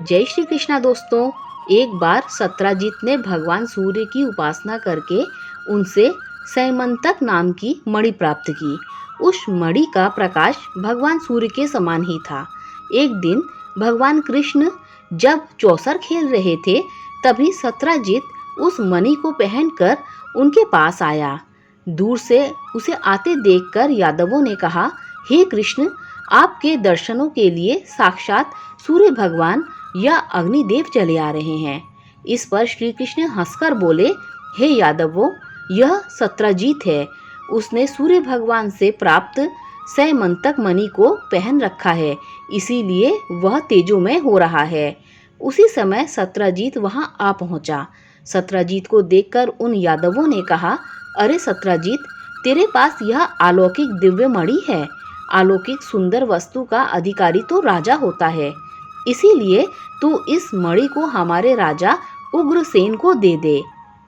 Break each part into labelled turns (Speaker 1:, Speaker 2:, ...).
Speaker 1: जय श्री कृष्णा दोस्तों। एक बार सत्राजित ने भगवान सूर्य की उपासना करके उनसे सैमंतक नाम की मणि प्राप्त की। उस मणि का प्रकाश भगवान सूर्य के समान ही था। एक दिन भगवान कृष्ण जब चौसर खेल रहे थे, तभी सत्राजित उस मणि को पहनकर उनके पास आया। दूर से उसे आते देखकर यादवों ने कहा, हे कृष्ण, आपके दर्शनों के लिए साक्षात सूर्य भगवान या अग्निदेव चले आ रहे हैं। इस पर श्री कृष्ण हंसकर बोले, हे यादवों, यह सत्राजित है। उसने सूर्य भगवान से प्राप्त सैमंतक मणि को पहन रखा है, इसीलिए वह तेजोमय हो रहा है। उसी समय सत्राजित वहां आ पहुंचा। सत्राजित को देखकर उन यादवों ने कहा, अरे सत्राजित, तेरे पास यह अलौकिक दिव्य मणि है। अलौकिक सुंदर वस्तु का अधिकारी तो राजा होता है, इसीलिए तू इस मणि को हमारे राजा उग्रसेन को दे दे।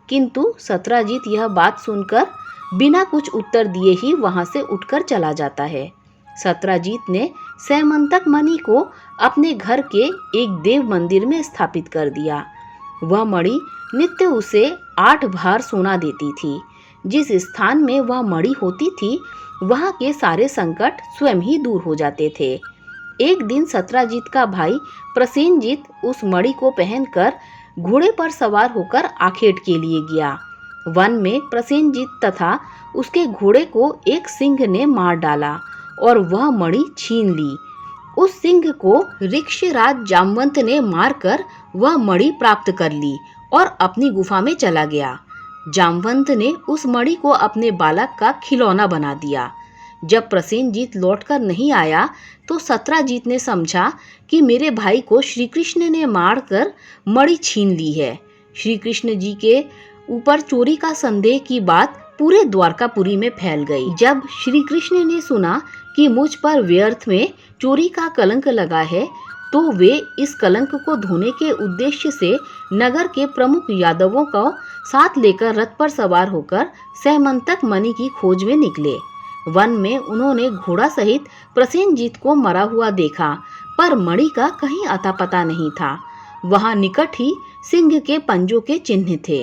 Speaker 1: किंतु सत्राजित यह बात सुनकर बिना कुछ उत्तर दिए ही वहां से उठकर चला जाता है। सत्राजित ने सैमंतक मणि को अपने घर के एक देव मंदिर में स्थापित कर दिया। वह मणि नित्य उसे 8 भार सोना देती थी। जिस स्थान में वह मणि होती थी, वहां के सारे संकट स्वयं ही दूर हो जाते थे। एक दिन सत्राजित का भाई प्रसेनजित उस मणि को पहनकर घोड़े पर सवार होकर आखेट के लिए गया। वन में प्रसेनजित तथा उसके घोड़े को एक सिंह ने मार डाला और वह मणि छीन ली। उस सिंह को ऋक्षराज जामवंत ने मारकर वह मणि प्राप्त कर ली और अपनी गुफा में चला गया। जामवंत ने उस मणि को अपने बालक का खिलौना बना दिया। जब प्रसेनजित लौटकर नहीं आया तो सत्राजित ने समझा कि मेरे भाई को श्री कृष्ण ने मारकर मणि छीन ली है। श्री कृष्ण जी के ऊपर चोरी का संदेह की बात पूरे द्वारकापुरी में फैल गई। जब श्री कृष्ण ने सुना कि मुझ पर व्यर्थ में चोरी का कलंक लगा है, तो वे इस कलंक को धोने के उद्देश्य से नगर के प्रमुख यादवों को साथ लेकर रथ पर सवार होकर सैमंतक मणि की खोज में निकले। वन में उन्होंने घोड़ा सहित प्रसेनजित को मरा हुआ देखा, पर मणि का कहीं अता पता नहीं था। वहां निकट ही सिंह के पंजों के चिन्ह थे।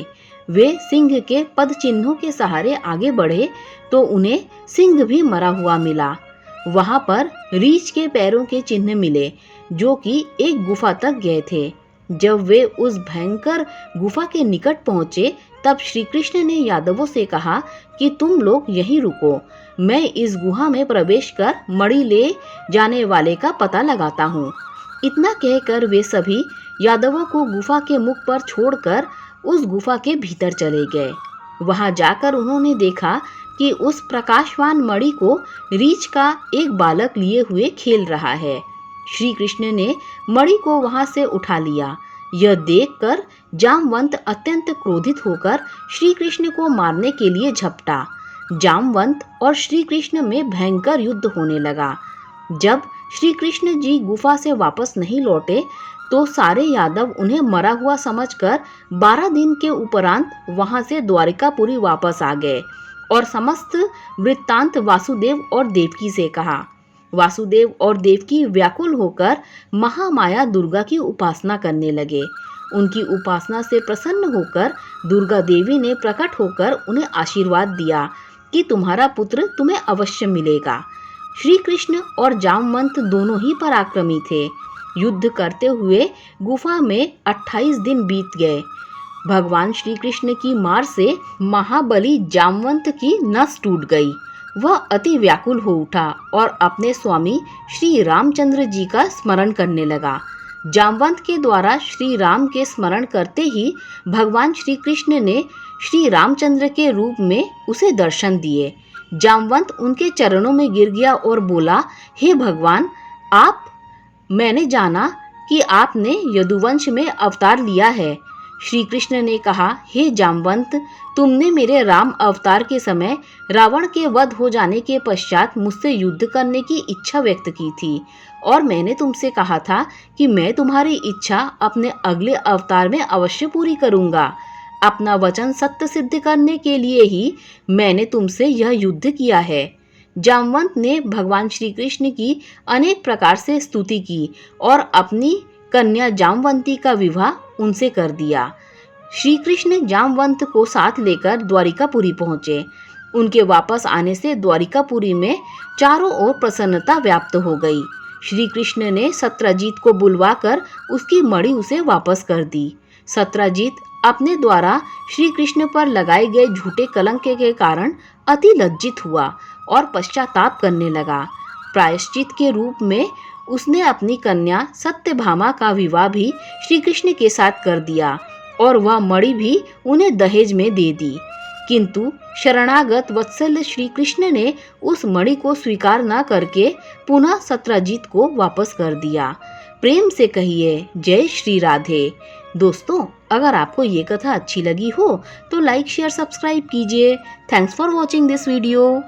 Speaker 1: वे सिंह के पद चिन्हों के सहारे आगे बढ़े तो उन्हें सिंह भी मरा हुआ मिला। वहां पर रीछ के पैरों के चिन्ह मिले, जो कि एक गुफा तक गए थे। जब वे उस भयंकर गुफा के निकट पहुंचे, तब श्री कृष्ण ने यादवों से कहा कि तुम लोग यहीं रुको, मैं इस गुहा में प्रवेश कर मणि ले जाने वाले का पता लगाता हूँ। इतना कहकर वे सभी यादवों को गुफा के मुख पर छोड़कर उस गुफा के भीतर चले गए। वहां जाकर उन्होंने देखा कि उस प्रकाशवान मणि को रीछ का एक बालक लिए हुए खेल रहा है। श्री कृष्ण ने मणि को वहां से उठा लिया। यह देखकर जामवंत अत्यंत क्रोधित होकर श्री कृष्ण को मारने के लिए झपटा। जामवंत और श्री कृष्ण में भयंकर युद्ध होने लगा। जब श्री कृष्ण जी गुफा से वापस नहीं लौटे तो सारे यादव उन्हें मरा हुआ समझकर 12 दिन के उपरांत वहां से द्वारिकापुरी वापस आ गए और समस्त वृत्तांत वासुदेव और देवकी से कहा। वासुदेव और देवकी व्याकुल होकर महामाया दुर्गा की उपासना करने लगे। उनकी उपासना से प्रसन्न होकर दुर्गा देवी ने प्रकट होकर उन्हें आशीर्वाद दिया कि तुम्हारा पुत्र तुम्हें अवश्य मिलेगा। श्री कृष्ण और जामवंत दोनों ही पराक्रमी थे। युद्ध करते हुए गुफा में 28 दिन बीत गए। भगवान श्री कृष्ण की मार से महाबली जामवंत की नस टूट गई। वह अति व्याकुल हो उठा और अपने स्वामी श्री रामचंद्र जी का स्मरण करने लगा। जामवंत के द्वारा श्री राम के स्मरण करते ही भगवान श्री कृष्ण ने श्री रामचंद्र के रूप में उसे दर्शन दिए। जामवंत उनके चरणों में गिर गया और बोला, हे भगवान, मैंने जाना कि आपने यदुवंश में अवतार लिया है। श्री कृष्ण ने कहा, हे जामवंत, तुमने मेरे राम अवतार के समय रावण के वध हो जाने के पश्चात मुझसे युद्ध करने की इच्छा व्यक्त की थी और मैंने तुमसे कहा था कि मैं तुम्हारी इच्छा अपने अगले अवतार में अवश्य पूरी करूंगा। अपना वचन सत्य सिद्ध करने के लिए ही मैंने तुमसे यह युद्ध किया है। जामवंत ने भगवान श्री कृष्ण की अनेक प्रकार से स्तुति की और अपनी कन्या जामवंती का विवाह उनसे कर दिया। श्री कृष्ण जामवंत को साथ लेकर द्वारिकापुरी पहुंचे। उनके वापस आने से द्वारिकापुरी में चारों ओर प्रसन्नता व्याप्त हो गई। श्री कृष्ण ने सत्यजीत को बुलवाकर उसकी मणि उसे वापस कर दी। सत्यजीत अपने द्वारा श्री कृष्ण पर लगाए गए झूठे कलंक के कारण अति लज्जित हुआ और पश्चाताप करने लगा। प्रायश्चित के रूप में उसने अपनी कन्या सत्यभामा का विवाह भी श्री कृष्ण के साथ कर दिया और वह मणि भी उन्हें दहेज में दे दी। किंतु शरणागत वत्सल श्री कृष्ण ने उस मणि को स्वीकार न करके पुनः सत्यजीत को वापस कर दिया। प्रेम से कहिए जय श्री राधे। दोस्तों, अगर आपको ये कथा अच्छी लगी हो तो लाइक शेयर सब्सक्राइब कीजिए। Thanks for watching this video.